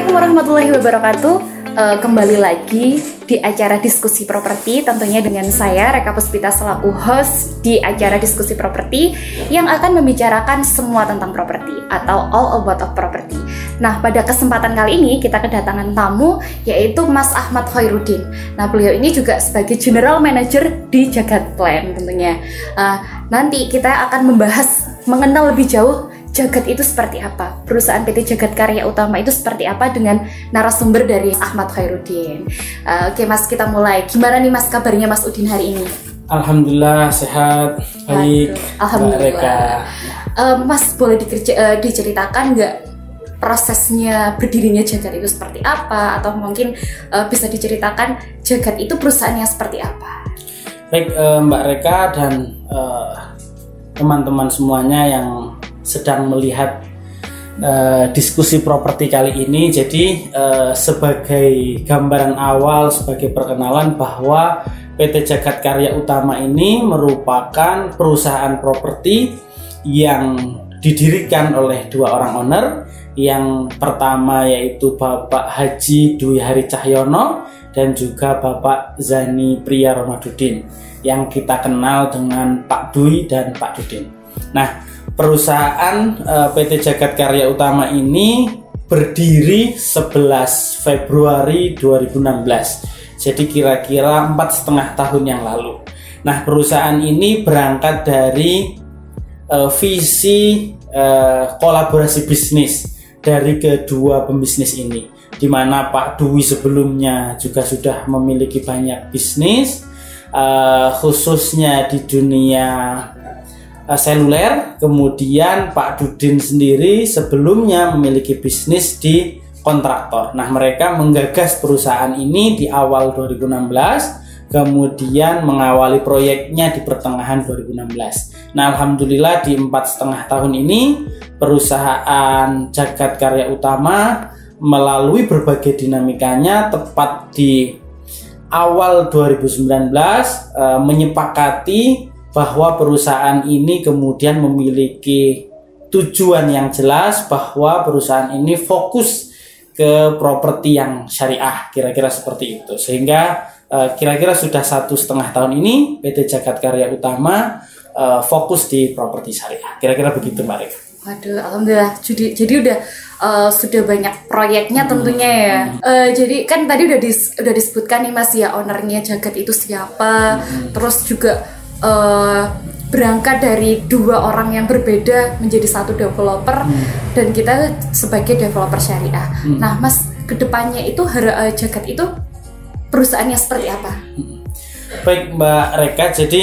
Assalamualaikum warahmatullahi wabarakatuh. Kembali lagi di acara diskusi properti, tentunya dengan saya Reka Puspita selaku host di acara diskusi properti yang akan membicarakan semua tentang properti atau all about of property. Nah, pada kesempatan kali ini kita kedatangan tamu yaitu Mas Ahmad Khairuddin. Nah, beliau ini juga sebagai General Manager di Jagat Plan tentunya. Nanti kita akan membahas mengenal lebih jauh Jagat itu seperti apa, perusahaan PT Jagat Karya Utama itu seperti apa dengan narasumber dari Ahmad Khairuddin. Oke Mas, kita mulai. Gimana nih Mas kabarnya Mas Udin hari ini? Alhamdulillah sehat, baik. Alhamdulillah. Mas boleh diceritakan nggak prosesnya berdirinya Jagat itu seperti apa, atau mungkin bisa diceritakan Jagat itu perusahaannya seperti apa? Baik, Mbak Reka dan teman-teman semuanya yang sedang melihat diskusi properti kali ini. Jadi sebagai gambaran awal, sebagai perkenalan bahwa PT Jagat Karya Utama ini merupakan perusahaan properti yang didirikan oleh dua orang owner. Yang pertama yaitu Bapak Haji Dwi Hari Cahyono dan juga Bapak Zani Priya Romadudin yang kita kenal dengan Pak Dwi dan Pak Dudin. Nah, perusahaan PT Jagat Karya Utama ini berdiri 11 Februari 2016. Jadi kira-kira 4,5 tahun yang lalu. Nah, perusahaan ini berangkat dari visi kolaborasi bisnis dari kedua pembisnis ini, di mana Pak Dwi sebelumnya juga sudah memiliki banyak bisnis, khususnya di dunia seluler. Kemudian Pak Dudin sendiri sebelumnya memiliki bisnis di kontraktor. Nah, mereka menggagas perusahaan ini di awal 2016, kemudian mengawali proyeknya di pertengahan 2016. Nah, alhamdulillah di 4,5 tahun ini perusahaan Jagat Karya Utama melalui berbagai dinamikanya tepat di awal 2019 menyepakati bahwa perusahaan ini kemudian memiliki tujuan yang jelas bahwa perusahaan ini fokus ke properti yang syariah, kira-kira seperti itu. Sehingga kira-kira sudah 1,5 tahun ini PT Jagat Karya Utama fokus di properti syariah, kira-kira begitu Mbak Reka. Waduh, alhamdulillah. Jadi udah sudah banyak proyeknya tentunya ya. Jadi kan tadi udah disebutkan nih Mas ya, ownernya Jagat itu siapa, terus juga berangkat dari dua orang yang berbeda menjadi satu developer, dan kita sebagai developer syariah. Nah Mas, kedepannya itu Jagat itu perusahaannya seperti apa? Baik Mbak Reka, jadi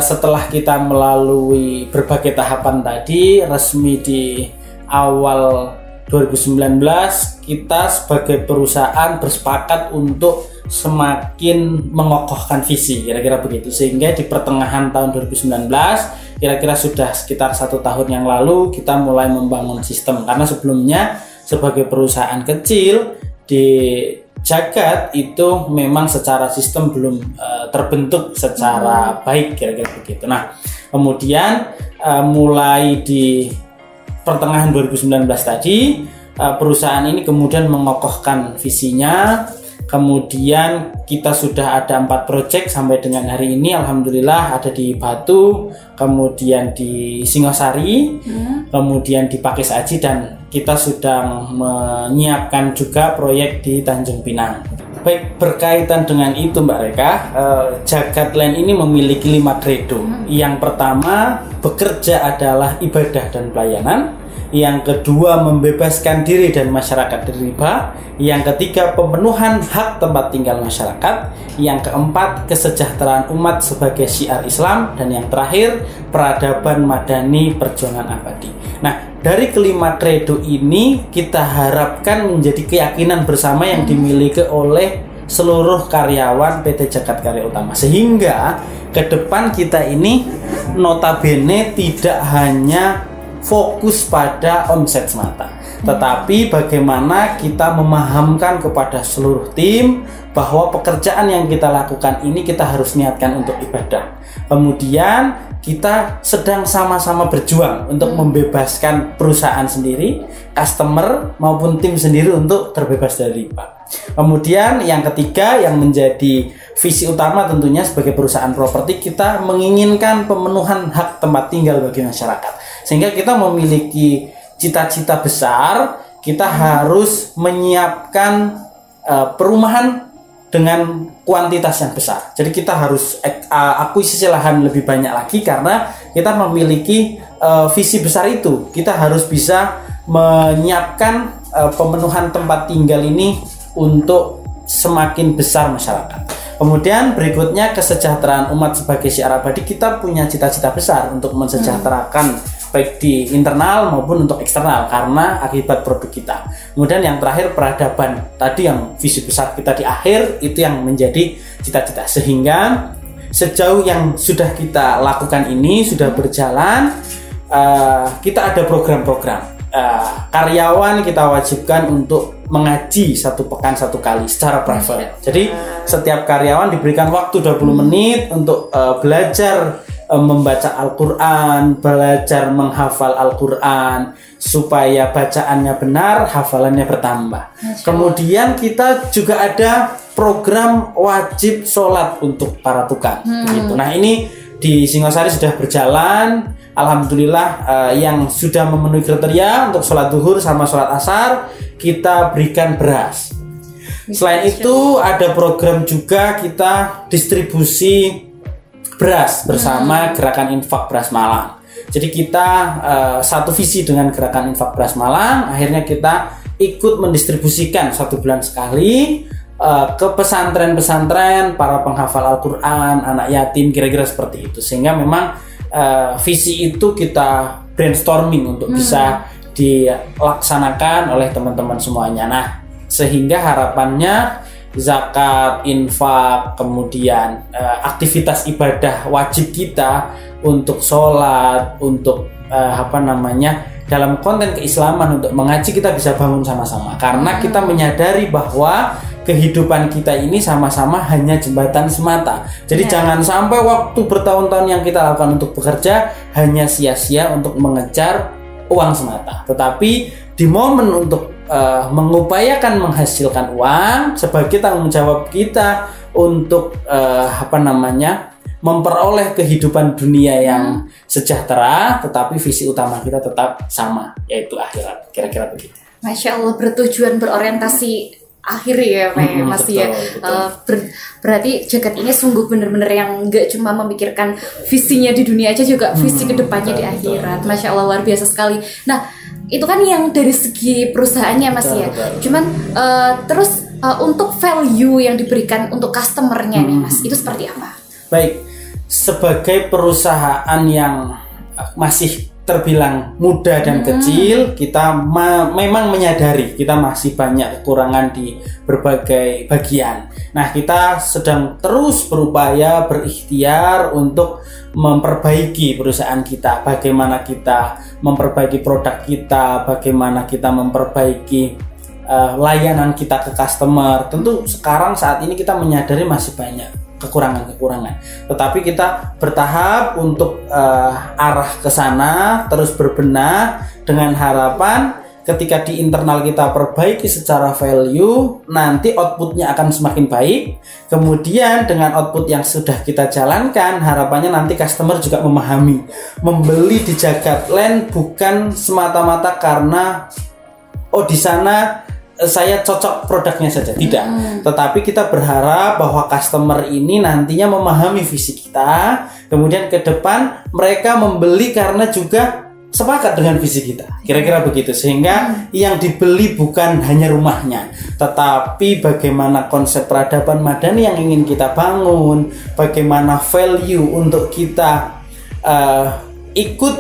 setelah kita melalui berbagai tahapan tadi, resmi di awal 2019 kita sebagai perusahaan bersepakat untuk semakin mengokohkan visi, kira-kira begitu. Sehingga di pertengahan tahun 2019, kira-kira sudah sekitar 1 tahun yang lalu, kita mulai membangun sistem. Karena sebelumnya sebagai perusahaan kecil di Jagat itu memang secara sistem belum terbentuk secara baik, kira-kira begitu. Nah, kemudian mulai di pertengahan 2019 tadi, perusahaan ini kemudian mengokohkan visinya. Kemudian kita sudah ada 4 proyek sampai dengan hari ini, alhamdulillah ada di Batu, kemudian di Singosari, kemudian di Pakis Aji, dan kita sedang menyiapkan juga proyek di Tanjung Pinang. Baik, berkaitan dengan itu Mbak Reka, Jagat Land ini memiliki 5 credo. Yang pertama, bekerja adalah ibadah dan pelayanan. Yang kedua, membebaskan diri dan masyarakat dari riba. Yang ketiga, pemenuhan hak tempat tinggal masyarakat. Yang keempat, kesejahteraan umat sebagai syiar Islam. Dan yang terakhir, peradaban madani perjuangan abadi. Nah, dari kelima kredo ini kita harapkan menjadi keyakinan bersama yang dimiliki oleh seluruh karyawan PT Jagat Karya Utama. Sehingga ke depan kita ini notabene tidak hanya fokus pada omset semata, tetapi bagaimana kita memahamkan kepada seluruh tim bahwa pekerjaan yang kita lakukan ini kita harus niatkan untuk ibadah. Kemudian kita sedang sama-sama berjuang untuk membebaskan perusahaan sendiri, customer maupun tim sendiri untuk terbebas dari riba. Kemudian yang ketiga yang menjadi visi utama tentunya sebagai perusahaan properti, kita menginginkan pemenuhan hak tempat tinggal bagi masyarakat. Sehingga kita memiliki cita-cita besar, kita harus menyiapkan perumahan dengan kuantitas yang besar. Jadi kita harus akuisisi lahan lebih banyak lagi karena kita memiliki visi besar itu. Kita harus bisa menyiapkan pemenuhan tempat tinggal ini untuk semakin besar masyarakat. Kemudian berikutnya kesejahteraan umat sebagai syiar abadi. Kita punya cita-cita besar untuk mensejahterakan baik di internal maupun untuk eksternal karena akibat produk kita. Kemudian yang terakhir peradaban, tadi yang visi besar kita di akhir itu yang menjadi cita-cita. Sehingga sejauh yang sudah kita lakukan ini sudah berjalan, kita ada program-program. Karyawan kita wajibkan untuk mengaji 1 pekan 1 kali secara private. Jadi setiap karyawan diberikan waktu 20 menit untuk belajar membaca Al-Quran, belajar menghafal Al-Quran supaya bacaannya benar, hafalannya bertambah. Kemudian kita juga ada program wajib sholat untuk para tukang. Gitu. Nah ini di Singosari sudah berjalan. Alhamdulillah yang sudah memenuhi kriteria untuk sholat duhur sama sholat asar kita berikan beras. Selain itu ada program juga kita distribusi beras bersama Gerakan Infak Beras Malang. Jadi kita satu visi dengan Gerakan Infak Beras Malang. Akhirnya kita ikut mendistribusikan 1 bulan sekali ke pesantren-pesantren, para penghafal Al-Quran, anak yatim, kira-kira seperti itu. Sehingga memang visi itu kita brainstorming untuk bisa dilaksanakan oleh teman-teman semuanya. Nah, sehingga harapannya zakat, infak, kemudian aktivitas ibadah wajib kita untuk sholat, untuk dalam konten keislaman untuk mengaji kita bisa bangun sama-sama. Karena kita menyadari bahwa kehidupan kita ini sama-sama hanya jembatan semata. Jadi jangan sampai waktu bertahun-tahun yang kita lakukan untuk bekerja hanya sia-sia untuk mengejar uang semata. Tetapi di momen untuk mengupayakan menghasilkan uang sebagai tanggung jawab kita untuk memperoleh kehidupan dunia yang sejahtera, tetapi visi utama kita tetap sama, yaitu akhirat. Kira-kira begitu. Masya Allah, bertujuan berorientasi akhir ya Pak Mas betul, ya. Berarti jagat ini sungguh benar-benar yang nggak cuma memikirkan visinya di dunia aja, juga visi kedepannya di akhirat. Masya Allah, luar biasa sekali. Nah, itu kan yang dari segi perusahaannya Mas ya. Cuman terus untuk value yang diberikan untuk customernya nih Mas, itu seperti apa? Baik, sebagai perusahaan yang masih terbilang muda dan kecil, kita memang menyadari kita masih banyak kekurangan di berbagai bagian. Nah, kita sedang terus berupaya berikhtiar untuk memperbaiki perusahaan kita. Bagaimana kita memperbaiki produk kita, bagaimana kita memperbaiki layanan kita ke customer. Tentu sekarang saat ini kita menyadari masih banyak kekurangan-kekurangan, tetapi kita bertahap untuk arah ke sana, terus berbenah dengan harapan ketika di internal kita perbaiki secara value, nanti outputnya akan semakin baik. Kemudian dengan output yang sudah kita jalankan, harapannya nanti customer juga memahami, membeli di Jagatland bukan semata-mata karena di sana saya cocok produknya saja, tidak. Tetapi kita berharap bahwa customer ini nantinya memahami visi kita, kemudian ke depan mereka membeli karena juga sepakat dengan visi kita. Kira-kira begitu, sehingga yang dibeli bukan hanya rumahnya, tetapi bagaimana konsep peradaban madani yang ingin kita bangun, bagaimana value untuk kita ikut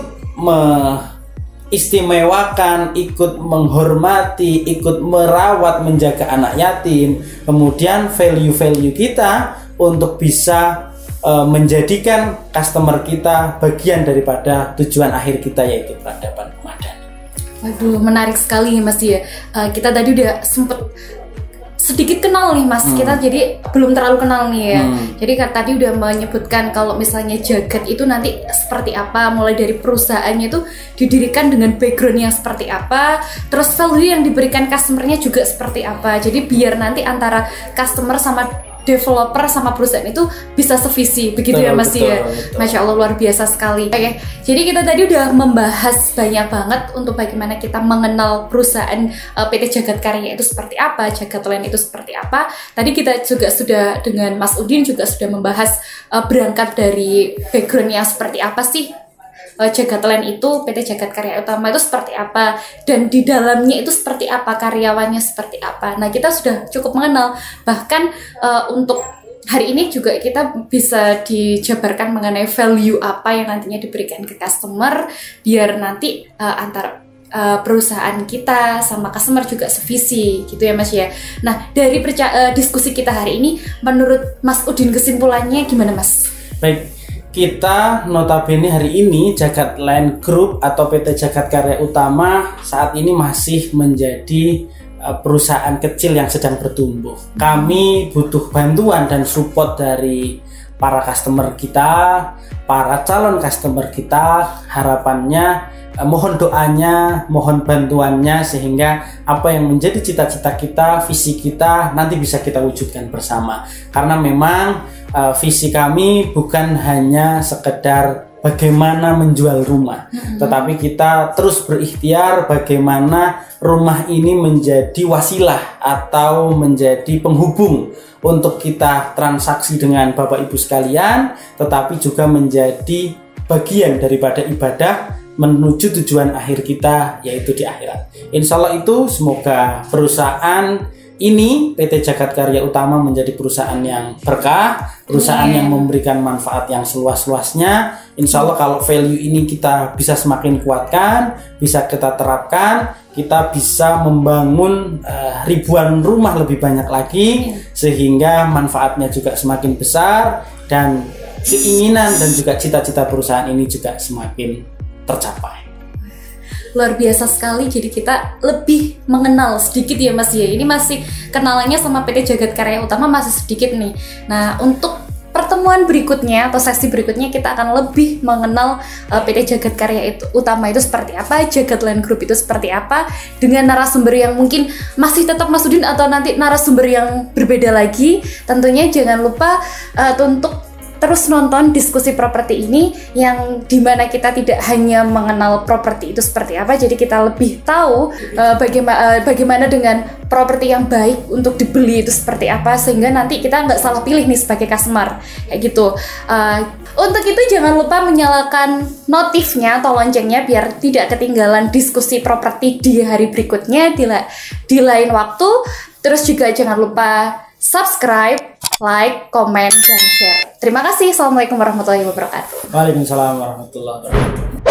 istimewakan, ikut menghormati, ikut merawat, menjaga anak yatim. Kemudian value-value kita untuk bisa menjadikan customer kita bagian daripada tujuan akhir kita, yaitu peradaban madani. Waduh, menarik sekali Mas ya. Kita tadi udah sedikit kenal nih Mas, kita jadi belum terlalu kenal nih ya. Jadi tadi udah menyebutkan kalau misalnya Jagat itu nanti seperti apa, mulai dari perusahaannya itu didirikan dengan background yang seperti apa, terus value yang diberikan customernya juga seperti apa. Jadi biar nanti antara customer sama developer sama perusahaan itu bisa sevisi, begitu ya Mas ya. Masya Allah, luar biasa sekali. Oke, jadi kita tadi udah membahas banyak banget untuk bagaimana kita mengenal perusahaan PT Jagat Karya itu seperti apa, Jagatland itu seperti apa. Tadi kita juga sudah dengan Mas Udin juga sudah membahas berangkat dari background yang seperti apa sih Jagatland itu, PT Jagat Karya Utama itu seperti apa, dan di dalamnya itu seperti apa, karyawannya seperti apa. Nah, kita sudah cukup mengenal. Bahkan untuk hari ini juga kita bisa dijabarkan mengenai value apa yang nantinya diberikan ke customer, biar nanti antara perusahaan kita sama customer juga sevisi, gitu ya Mas ya. Nah, dari diskusi kita hari ini, menurut Mas Udin kesimpulannya gimana Mas? Baik, kita notabene hari ini Jagatland Group atau PT Jagat Karya Utama saat ini masih menjadi perusahaan kecil yang sedang bertumbuh. Kami butuh bantuan dan support dari para customer kita, para calon customer kita. Harapannya mohon doanya, mohon bantuannya, sehingga apa yang menjadi cita-cita kita, visi kita nanti bisa kita wujudkan bersama. Karena memang visi kami bukan hanya sekedar bagaimana menjual rumah, tetapi kita terus berikhtiar bagaimana rumah ini menjadi wasilah atau menjadi penghubung untuk kita transaksi dengan Bapak Ibu sekalian, tetapi juga menjadi bagian daripada ibadah menuju tujuan akhir kita, yaitu di akhirat. Insya Allah itu semoga perusahaan ini PT Jagat Karya Utama menjadi perusahaan yang berkah, perusahaan yang memberikan manfaat yang seluas-luasnya. Insya Allah kalau value ini kita bisa semakin kuatkan, bisa kita terapkan, kita bisa membangun ribuan rumah lebih banyak lagi, sehingga manfaatnya juga semakin besar dan keinginan dan juga cita-cita perusahaan ini juga semakin tercapai. Luar biasa sekali, jadi kita lebih mengenal sedikit ya Mas ya. Ini masih kenalannya sama PT Jagat Karya Utama masih sedikit nih. Nah, untuk pertemuan berikutnya atau sesi berikutnya kita akan lebih mengenal PT Jagat Karya Utama itu seperti apa, Jagatland Group itu seperti apa, dengan narasumber yang mungkin masih tetap Mas Udin atau nanti narasumber yang berbeda lagi. Tentunya jangan lupa untuk terus nonton diskusi properti ini, yang dimana kita tidak hanya mengenal properti itu seperti apa, jadi kita lebih tahu bagaimana dengan properti yang baik untuk dibeli itu seperti apa, sehingga nanti kita nggak salah pilih nih sebagai customer kayak gitu. Untuk itu jangan lupa menyalakan notifnya atau loncengnya biar tidak ketinggalan diskusi properti di hari berikutnya di lain waktu. Terus juga jangan lupa subscribe, like, komen, dan share. Terima kasih. Assalamualaikum warahmatullahi wabarakatuh. Waalaikumsalam warahmatullahi wabarakatuh.